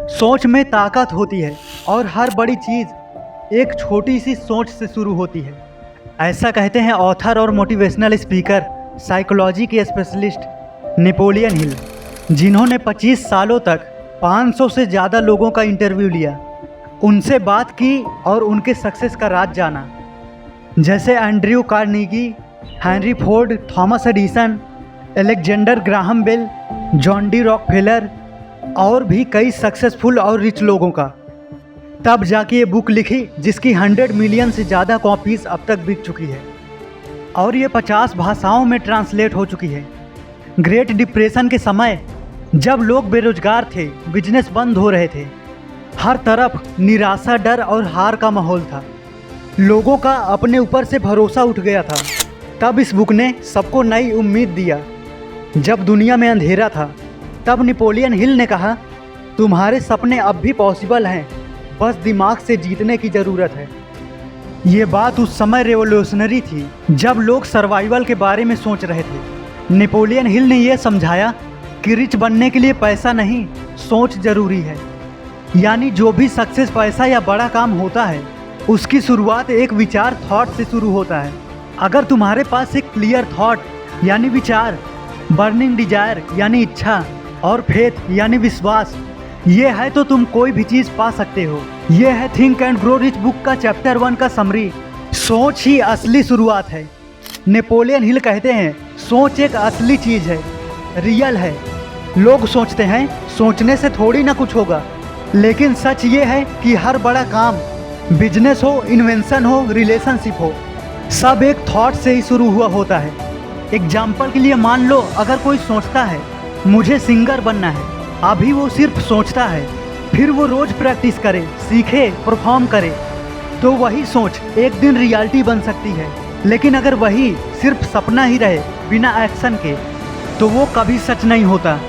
सोच में ताकत होती है और हर बड़ी चीज़ एक छोटी सी सोच से शुरू होती है। ऐसा कहते हैं ऑथर और मोटिवेशनल स्पीकर, साइकोलॉजी के स्पेशलिस्ट नेपोलियन हिल, जिन्होंने 25 सालों तक 500 से ज़्यादा लोगों का इंटरव्यू लिया, उनसे बात की और उनके सक्सेस का राज जाना। जैसे Andrew Carnegie, Henry Ford, Thomas Edison, Alexander Graham Bell, John D Rockefeller और भी कई सक्सेसफुल और रिच लोगों का। तब जाके ये बुक लिखी जिसकी 100 मिलियन से ज़्यादा कॉपीज़ अब तक बिक चुकी है और ये 50 भाषाओं में ट्रांसलेट हो चुकी है। ग्रेट डिप्रेशन के समय जब लोग बेरोजगार थे, बिजनेस बंद हो रहे थे, हर तरफ निराशा, डर और हार का माहौल था, लोगों का अपने ऊपर से भरोसा उठ गया था, तब इस बुक ने सबको नई उम्मीद दिया। जब दुनिया में अंधेरा था तब नेपोलियन हिल ने कहा, तुम्हारे सपने अब भी पॉसिबल हैं, बस दिमाग से जीतने की ज़रूरत है। ये बात उस समय रेवोल्यूशनरी थी जब लोग सर्वाइवल के बारे में सोच रहे थे। नेपोलियन हिल ने यह समझाया कि रिच बनने के लिए पैसा नहीं, सोच ज़रूरी है। यानी जो भी सक्सेस, पैसा या बड़ा काम होता है, उसकी शुरुआत एक विचार, थॉट से शुरू होता है। अगर तुम्हारे पास एक क्लियर थॉट यानी विचार, बर्निंग डिजायर यानी इच्छा और फेथ यानी विश्वास, ये है तो तुम कोई भी चीज़ पा सकते हो। ये है think and grow rich book का चैप्टर 1 का समरी। सोच ही असली शुरुआत है। नेपोलियन हिल कहते हैं, सोच एक असली चीज़ है, रियल है। लोग सोचते हैं सोचने से थोड़ी ना कुछ होगा, लेकिन सच ये है कि हर बड़ा काम, बिजनेस हो, इन्वेंशन हो, रिलेशनशिप हो, सब एक थॉट से ही शुरू हुआ होता है। एग्जाम्पल के लिए मान लो, अगर कोई सोचता है मुझे सिंगर बनना है, अभी वो सिर्फ सोचता है, फिर वो रोज़ प्रैक्टिस करे, सीखे, परफॉर्म करे, तो वही सोच एक दिन रियलिटी बन सकती है। लेकिन अगर वही सिर्फ सपना ही रहे बिना एक्शन के, तो वो कभी सच नहीं होता।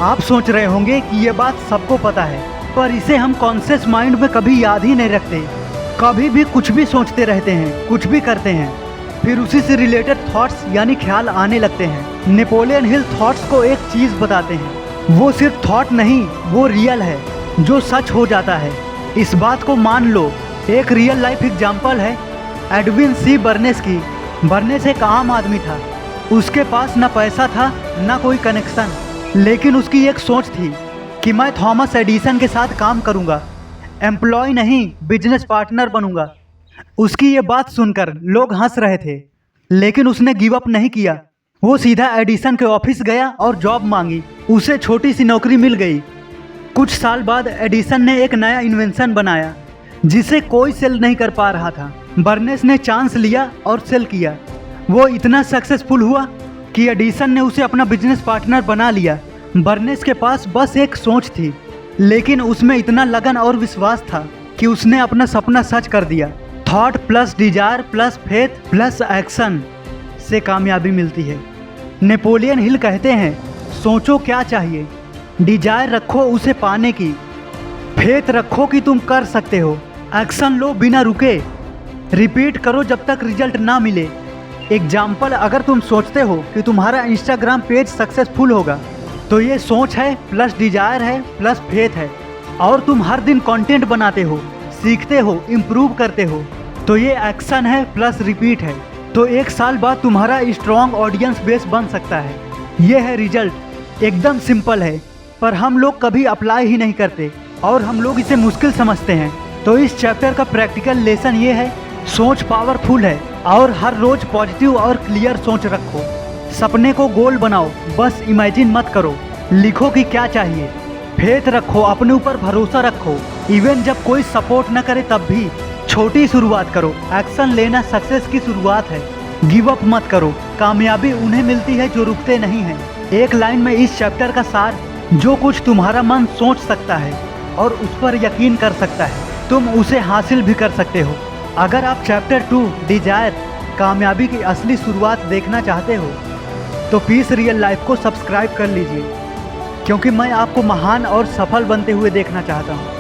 आप सोच रहे होंगे कि ये बात सबको पता है, पर इसे हम कॉन्शियस माइंड में कभी याद ही नहीं रखते। कभी भी कुछ भी सोचते रहते हैं, कुछ भी करते हैं, फिर उसी से रिलेटेड थॉट्स यानी ख्याल आने लगते हैं। नेपोलियन हिल थॉट्स को एक चीज़ बताते हैं, वो सिर्फ थॉट नहीं, वो रियल है, जो सच हो जाता है। इस बात को मान लो। एक रियल लाइफ एग्जाम्पल है एडविन सी बर्नेस की। बर्नेस एक आम आदमी था, उसके पास ना पैसा था ना कोई कनेक्शन, लेकिन उसकी एक सोच थी कि मैं थॉमस एडिसन के साथ काम करूंगा, एम्प्लॉय नहीं बिजनेस पार्टनर बनूंगा। उसकी ये बात सुनकर लोग हंस रहे थे, लेकिन उसने गिव अप नहीं किया। वो सीधा एडिसन के ऑफिस गया और जॉब मांगी। उसे छोटी सी नौकरी मिल गई। कुछ साल बाद एडिसन ने एक नया इन्वेंशन बनाया जिसे कोई सेल नहीं कर पा रहा था। बर्नेस ने चांस लिया और सेल किया। वो इतना सक्सेसफुल हुआ कि एडिसन ने उसे अपना बिजनेस पार्टनर बना लिया। बर्नेस के पास बस एक सोच थी, लेकिन उसमें इतना लगन और विश्वास था कि उसने अपना सपना सच कर दिया। Thought plus Dzire plus faith plus action से कामयाबी मिलती है। नेपोलियन हिल कहते हैं, सोचो क्या चाहिए, डिजायर रखो उसे पाने की, फेथ रखो कि तुम कर सकते हो, एक्शन लो बिना रुके, रिपीट करो जब तक रिजल्ट ना मिले। एग्जाम्पल, अगर तुम सोचते हो कि तुम्हारा इंस्टाग्राम पेज सक्सेसफुल होगा, तो ये सोच है प्लस डिजायर है प्लस फेथ है, और तुम हर दिन कंटेंट बनाते हो, सीखते हो, इम्प्रूव करते हो, तो ये एक्शन है प्लस रिपीट है। तो एक साल बाद तुम्हारा स्ट्रॉन्ग ऑडियंस बेस बन सकता है। ये है रिजल्ट। एकदम सिंपल है, पर हम लोग कभी अप्लाई ही नहीं करते और हम लोग इसे मुश्किल समझते हैं। तो इस चैप्टर का प्रैक्टिकल लेसन ये है, सोच पावरफुल है और हर रोज पॉजिटिव और क्लियर सोच रखो। सपने को गोल बनाओ, बस इमेजिन मत करो। लिखो कि क्या चाहिए, फेथ रखो, अपने ऊपर भरोसा रखो, इवन जब कोई सपोर्ट न करे तब भी छोटी शुरुआत करो। एक्शन लेना सक्सेस की शुरुआत है। गिव अप मत करो, कामयाबी उन्हें मिलती है जो रुकते नहीं हैं। एक लाइन में इस चैप्टर का सार, जो कुछ तुम्हारा मन सोच सकता है और उस पर यकीन कर सकता है, तुम उसे हासिल भी कर सकते हो। अगर आप चैप्टर 2 डिजायर, कामयाबी की असली शुरुआत देखना चाहते हो, तो पीस रियल लाइफ को सब्सक्राइब कर लीजिए, क्योंकि मैं आपको महान और सफल बनते हुए देखना चाहता हूँ।